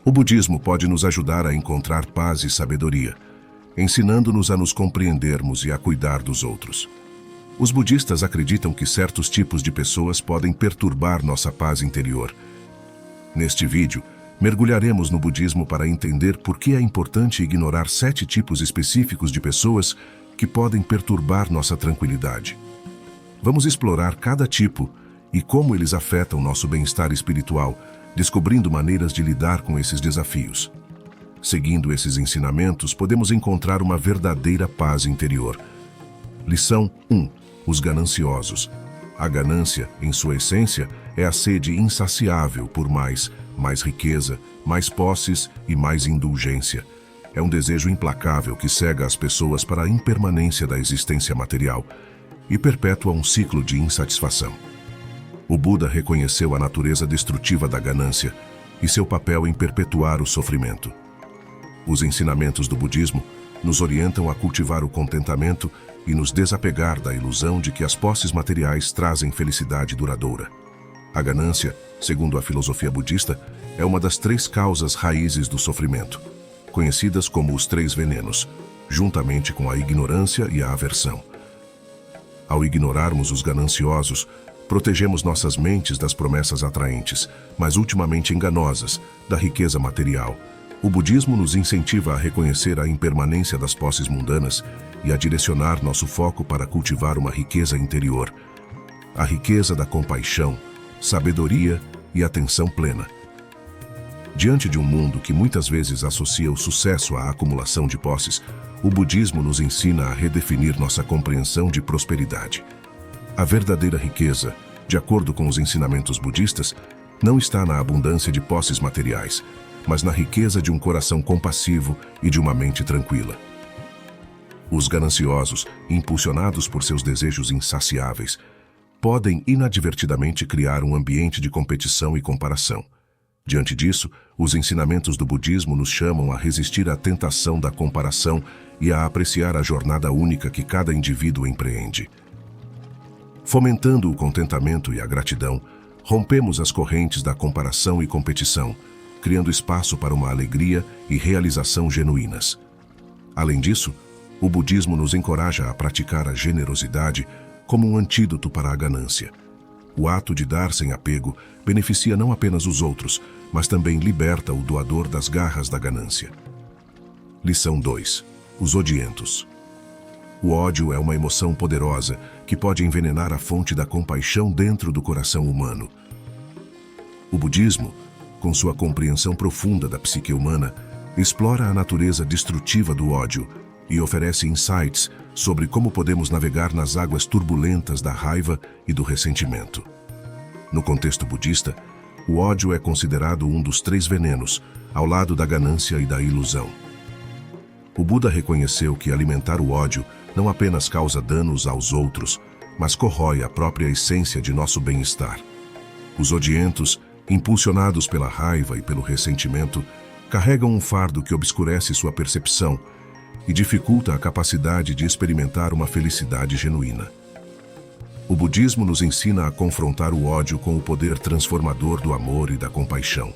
O budismo pode nos ajudar a encontrar paz e sabedoria, ensinando-nos a nos compreendermos e a cuidar dos outros. Os budistas acreditam que certos tipos de pessoas podem perturbar nossa paz interior. Neste vídeo, mergulharemos no budismo para entender por que é importante ignorar 7 tipos específicos de pessoas que podem perturbar nossa tranquilidade. Vamos explorar cada tipo e como eles afetam nosso bem-estar espiritual, descobrindo maneiras de lidar com esses desafios. Seguindo esses ensinamentos, podemos encontrar uma verdadeira paz interior. Lição 1. Os gananciosos. A ganância, em sua essência, é a sede insaciável por mais riqueza, mais posses e mais indulgência. É um desejo implacável que cega as pessoas para a impermanência da existência material e perpetua um ciclo de insatisfação. O Buda reconheceu a natureza destrutiva da ganância e seu papel em perpetuar o sofrimento. Os ensinamentos do budismo nos orientam a cultivar o contentamento e nos desapegar da ilusão de que as posses materiais trazem felicidade duradoura. A ganância, segundo a filosofia budista, é uma das 3 causas raízes do sofrimento, conhecidas como os 3 venenos, juntamente com a ignorância e a aversão. Ao ignorarmos os gananciosos, protegemos nossas mentes das promessas atraentes, mas ultimamente enganosas, da riqueza material. O budismo nos incentiva a reconhecer a impermanência das posses mundanas e a direcionar nosso foco para cultivar uma riqueza interior, a riqueza da compaixão, sabedoria e atenção plena. Diante de um mundo que muitas vezes associa o sucesso à acumulação de posses, o budismo nos ensina a redefinir nossa compreensão de prosperidade. A verdadeira riqueza, de acordo com os ensinamentos budistas, não está na abundância de posses materiais, mas na riqueza de um coração compassivo e de uma mente tranquila. Os gananciosos, impulsionados por seus desejos insaciáveis, podem inadvertidamente criar um ambiente de competição e comparação. Diante disso, os ensinamentos do budismo nos chamam a resistir à tentação da comparação e a apreciar a jornada única que cada indivíduo empreende. Fomentando o contentamento e a gratidão, rompemos as correntes da comparação e competição, criando espaço para uma alegria e realização genuínas. Além disso, o budismo nos encoraja a praticar a generosidade como um antídoto para a ganância. O ato de dar sem apego beneficia não apenas os outros, mas também liberta o doador das garras da ganância. Lição 2. Os odientos. O ódio é uma emoção poderosa que pode envenenar a fonte da compaixão dentro do coração humano. O budismo, com sua compreensão profunda da psique humana, explora a natureza destrutiva do ódio e oferece insights sobre como podemos navegar nas águas turbulentas da raiva e do ressentimento. No contexto budista, o ódio é considerado um dos 3 venenos, ao lado da ganância e da ilusão. O Buda reconheceu que alimentar o ódio não apenas causa danos aos outros, mas corrói a própria essência de nosso bem-estar. Os odientos, impulsionados pela raiva e pelo ressentimento, carregam um fardo que obscurece sua percepção e dificulta a capacidade de experimentar uma felicidade genuína. O budismo nos ensina a confrontar o ódio com o poder transformador do amor e da compaixão.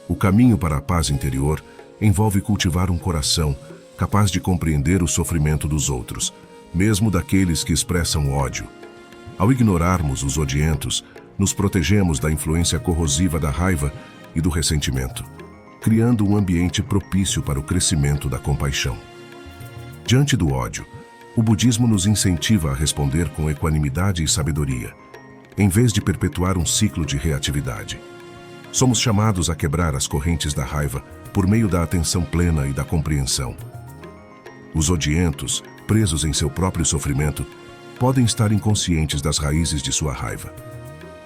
O caminho para a paz interior envolve cultivar um coração capaz de compreender o sofrimento dos outros, mesmo daqueles que expressam ódio. Ao ignorarmos os odientos, nos protegemos da influência corrosiva da raiva e do ressentimento, criando um ambiente propício para o crescimento da compaixão. Diante do ódio, o budismo nos incentiva a responder com equanimidade e sabedoria, em vez de perpetuar um ciclo de reatividade. Somos chamados a quebrar as correntes da raiva por meio da atenção plena e da compreensão. Os odientos, presos em seu próprio sofrimento, podem estar inconscientes das raízes de sua raiva.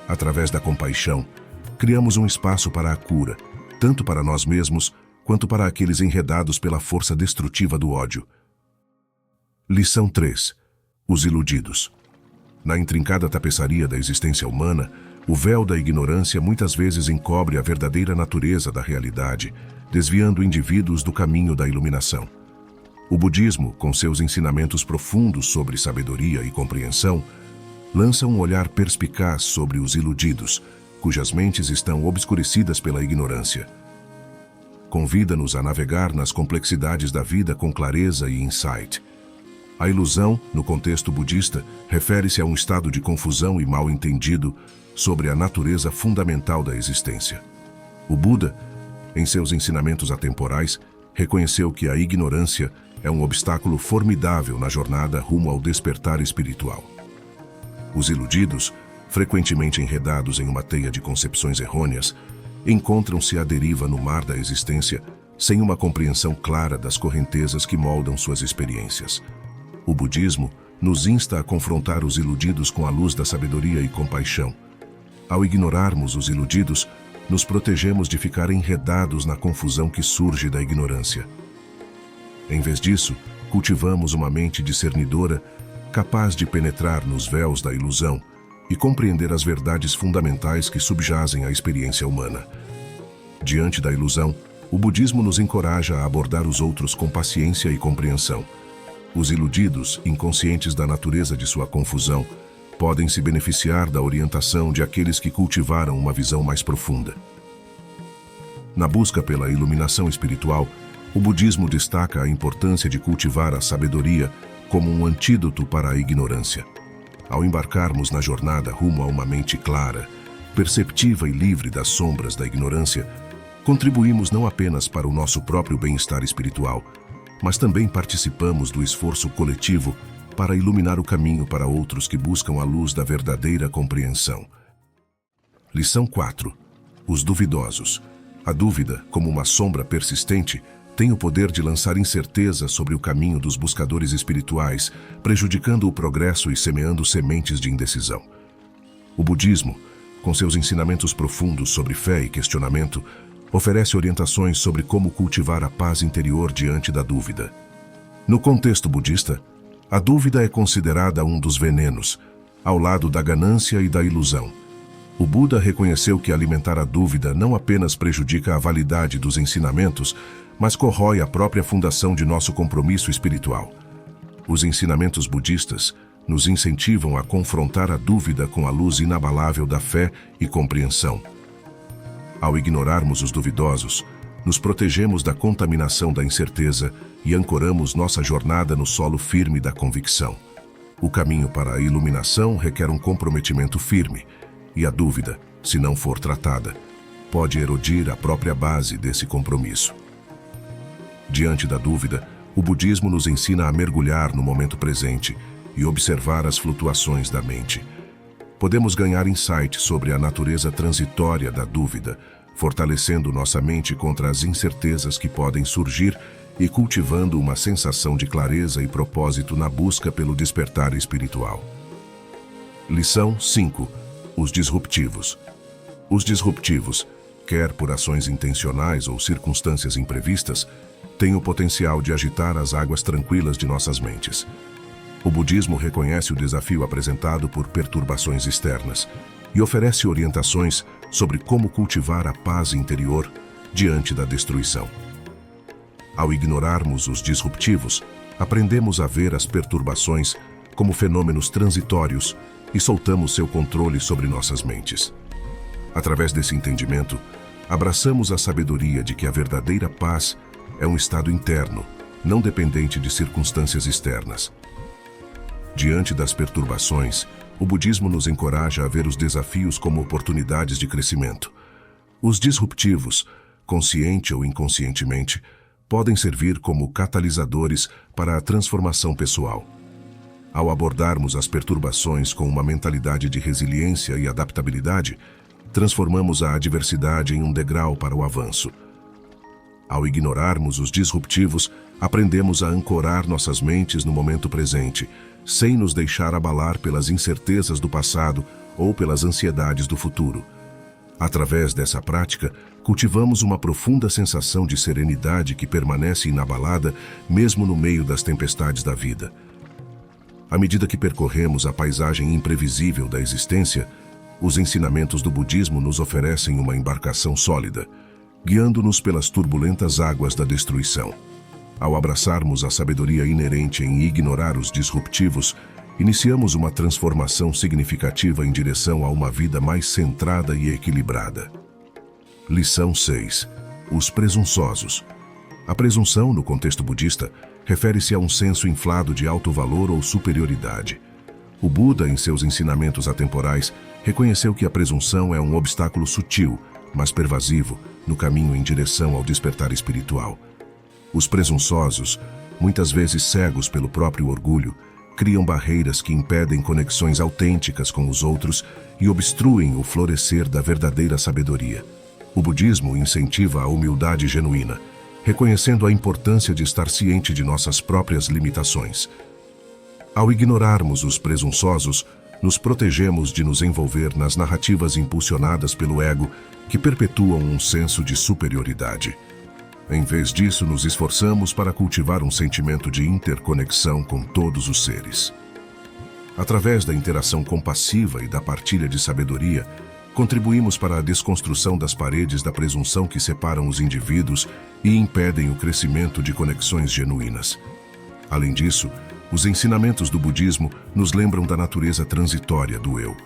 Através da compaixão, criamos um espaço para a cura, tanto para nós mesmos quanto para aqueles enredados pela força destrutiva do ódio. Lição 3. Os iludidos. Na intrincada tapeçaria da existência humana, o véu da ignorância muitas vezes encobre a verdadeira natureza da realidade, desviando indivíduos do caminho da iluminação. O budismo, com seus ensinamentos profundos sobre sabedoria e compreensão, lança um olhar perspicaz sobre os iludidos, cujas mentes estão obscurecidas pela ignorância. convida-nos a navegar nas complexidades da vida com clareza e insight. A ilusão, no contexto budista, refere-se a um estado de confusão e mal-entendido sobre a natureza fundamental da existência. O Buda, em seus ensinamentos atemporais, reconheceu que a ignorância é um obstáculo formidável na jornada rumo ao despertar espiritual. Os iludidos, frequentemente enredados em uma teia de concepções errôneas, encontram-se à deriva no mar da existência, sem uma compreensão clara das correntezas que moldam suas experiências. O budismo nos insta a confrontar os iludidos com a luz da sabedoria e compaixão. Ao ignorarmos os iludidos, nos protegemos de ficar enredados na confusão que surge da ignorância. Em vez disso, cultivamos uma mente discernidora, capaz de penetrar nos véus da ilusão e compreender as verdades fundamentais que subjazem à experiência humana. Diante da ilusão, o budismo nos encoraja a abordar os outros com paciência e compreensão. Os iludidos, inconscientes da natureza de sua confusão, podem se beneficiar da orientação de aqueles que cultivaram uma visão mais profunda. Na busca pela iluminação espiritual, o budismo destaca a importância de cultivar a sabedoria como um antídoto para a ignorância. Ao embarcarmos na jornada rumo a uma mente clara, perceptiva e livre das sombras da ignorância, contribuímos não apenas para o nosso próprio bem-estar espiritual, mas também participamos do esforço coletivo para iluminar o caminho para outros que buscam a luz da verdadeira compreensão. Lição 4. Os duvidosos. A dúvida, como uma sombra persistente, tem o poder de lançar incerteza sobre o caminho dos buscadores espirituais, prejudicando o progresso e semeando sementes de indecisão. O budismo, com seus ensinamentos profundos sobre fé e questionamento, oferece orientações sobre como cultivar a paz interior diante da dúvida. No contexto budista, a dúvida é considerada um dos venenos, ao lado da ganância e da ilusão. O Buda reconheceu que alimentar a dúvida não apenas prejudica a validade dos ensinamentos, mas corrói a própria fundação de nosso compromisso espiritual. Os ensinamentos budistas nos incentivam a confrontar a dúvida com a luz inabalável da fé e compreensão. Ao ignorarmos os duvidosos, nos protegemos da contaminação da incerteza e ancoramos nossa jornada no solo firme da convicção. O caminho para a iluminação requer um comprometimento firme, e a dúvida, se não for tratada, pode erodir a própria base desse compromisso. Diante da dúvida, o budismo nos ensina a mergulhar no momento presente e observar as flutuações da mente. Podemos ganhar insight sobre a natureza transitória da dúvida, fortalecendo nossa mente contra as incertezas que podem surgir e cultivando uma sensação de clareza e propósito na busca pelo despertar espiritual. Lição 5. Os disruptivos. Os disruptivos, quer por ações intencionais ou circunstâncias imprevistas, têm o potencial de agitar as águas tranquilas de nossas mentes. O budismo reconhece o desafio apresentado por perturbações externas e oferece orientações sobre como cultivar a paz interior diante da destruição. Ao ignorarmos os disruptivos, aprendemos a ver as perturbações como fenômenos transitórios e soltamos seu controle sobre nossas mentes. Através desse entendimento, abraçamos a sabedoria de que a verdadeira paz é um estado interno, não dependente de circunstâncias externas. Diante das perturbações, o budismo nos encoraja a ver os desafios como oportunidades de crescimento. Os disruptivos, consciente ou inconscientemente, podem servir como catalisadores para a transformação pessoal. Ao abordarmos as perturbações com uma mentalidade de resiliência e adaptabilidade, transformamos a adversidade em um degrau para o avanço. Ao ignorarmos os disruptivos, aprendemos a ancorar nossas mentes no momento presente, sem nos deixar abalar pelas incertezas do passado ou pelas ansiedades do futuro. Através dessa prática, cultivamos uma profunda sensação de serenidade que permanece inabalada mesmo no meio das tempestades da vida. À medida que percorremos a paisagem imprevisível da existência, os ensinamentos do budismo nos oferecem uma embarcação sólida, guiando-nos pelas turbulentas águas da destruição. Ao abraçarmos a sabedoria inerente em ignorar os disruptivos, iniciamos uma transformação significativa em direção a uma vida mais centrada e equilibrada. Lição 6. Os presunçosos. A presunção, no contexto budista, refere-se a um senso inflado de alto valor ou superioridade. O Buda, em seus ensinamentos atemporais, reconheceu que a presunção é um obstáculo sutil, mas pervasivo, no caminho em direção ao despertar espiritual. Os presunçosos, muitas vezes cegos pelo próprio orgulho, criam barreiras que impedem conexões autênticas com os outros e obstruem o florescer da verdadeira sabedoria. O budismo incentiva a humildade genuína, reconhecendo a importância de estar ciente de nossas próprias limitações. Ao ignorarmos os presunçosos, nos protegemos de nos envolver nas narrativas impulsionadas pelo ego que perpetuam um senso de superioridade. Em vez disso, nos esforçamos para cultivar um sentimento de interconexão com todos os seres. Através da interação compassiva e da partilha de sabedoria, contribuímos para a desconstrução das paredes da presunção que separam os indivíduos e impedem o crescimento de conexões genuínas. Além disso, os ensinamentos do budismo nos lembram da natureza transitória do eu.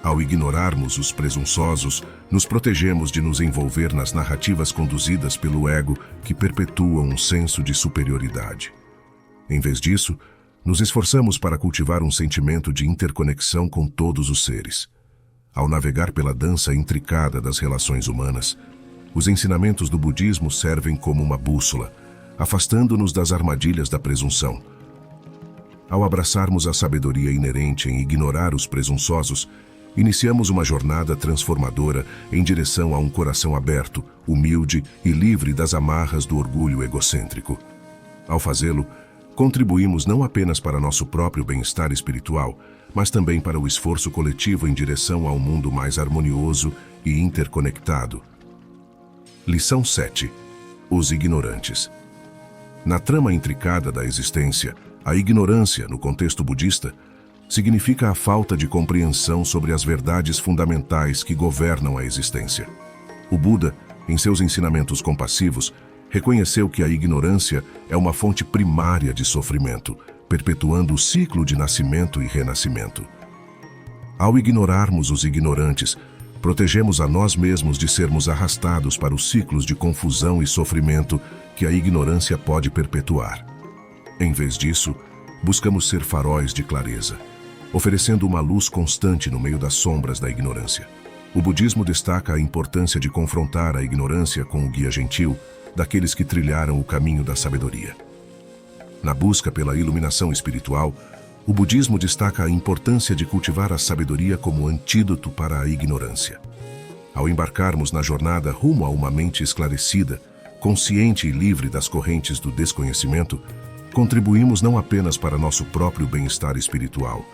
Ao ignorarmos os presunçosos, nos protegemos de nos envolver nas narrativas conduzidas pelo ego que perpetuam um senso de superioridade. Em vez disso, nos esforçamos para cultivar um sentimento de interconexão com todos os seres. Ao navegar pela dança intricada das relações humanas, os ensinamentos do budismo servem como uma bússola, afastando-nos das armadilhas da presunção. Ao abraçarmos a sabedoria inerente em ignorar os presunçosos, iniciamos uma jornada transformadora em direção a um coração aberto, humilde e livre das amarras do orgulho egocêntrico. Ao fazê-lo, contribuímos não apenas para nosso próprio bem-estar espiritual, mas também para o esforço coletivo em direção a um mundo mais harmonioso e interconectado. Lição 7. Os ignorantes. Na trama intricada da existência, a ignorância, no contexto budista, significa a falta de compreensão sobre as verdades fundamentais que governam a existência. O Buda, em seus ensinamentos compassivos, reconheceu que a ignorância é uma fonte primária de sofrimento, perpetuando o ciclo de nascimento e renascimento. Ao ignorarmos os ignorantes, protegemos a nós mesmos de sermos arrastados para os ciclos de confusão e sofrimento que a ignorância pode perpetuar. Em vez disso, buscamos ser faróis de clareza, oferecendo uma luz constante no meio das sombras da ignorância. O budismo destaca a importância de confrontar a ignorância com o guia gentil daqueles que trilharam o caminho da sabedoria. Na busca pela iluminação espiritual, o budismo destaca a importância de cultivar a sabedoria como antídoto para a ignorância. Ao embarcarmos na jornada rumo a uma mente esclarecida, consciente e livre das correntes do desconhecimento, contribuímos não apenas para nosso próprio bem-estar espiritual,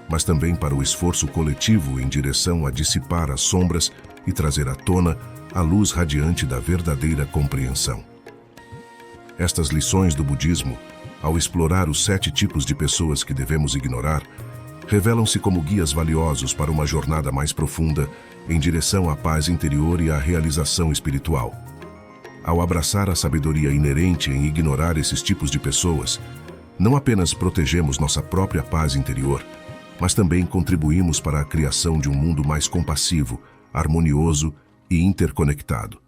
mas também para o esforço coletivo em direção a dissipar as sombras e trazer à tona a luz radiante da verdadeira compreensão. Estas lições do budismo, ao explorar os 7 tipos de pessoas que devemos ignorar, revelam-se como guias valiosos para uma jornada mais profunda em direção à paz interior e à realização espiritual. Ao abraçar a sabedoria inerente em ignorar esses tipos de pessoas, não apenas protegemos nossa própria paz interior, mas também contribuímos para a criação de um mundo mais compassivo, harmonioso e interconectado.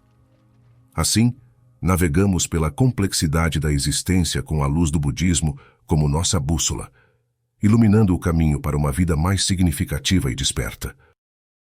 Assim, navegamos pela complexidade da existência com a luz do budismo como nossa bússola, iluminando o caminho para uma vida mais significativa e desperta.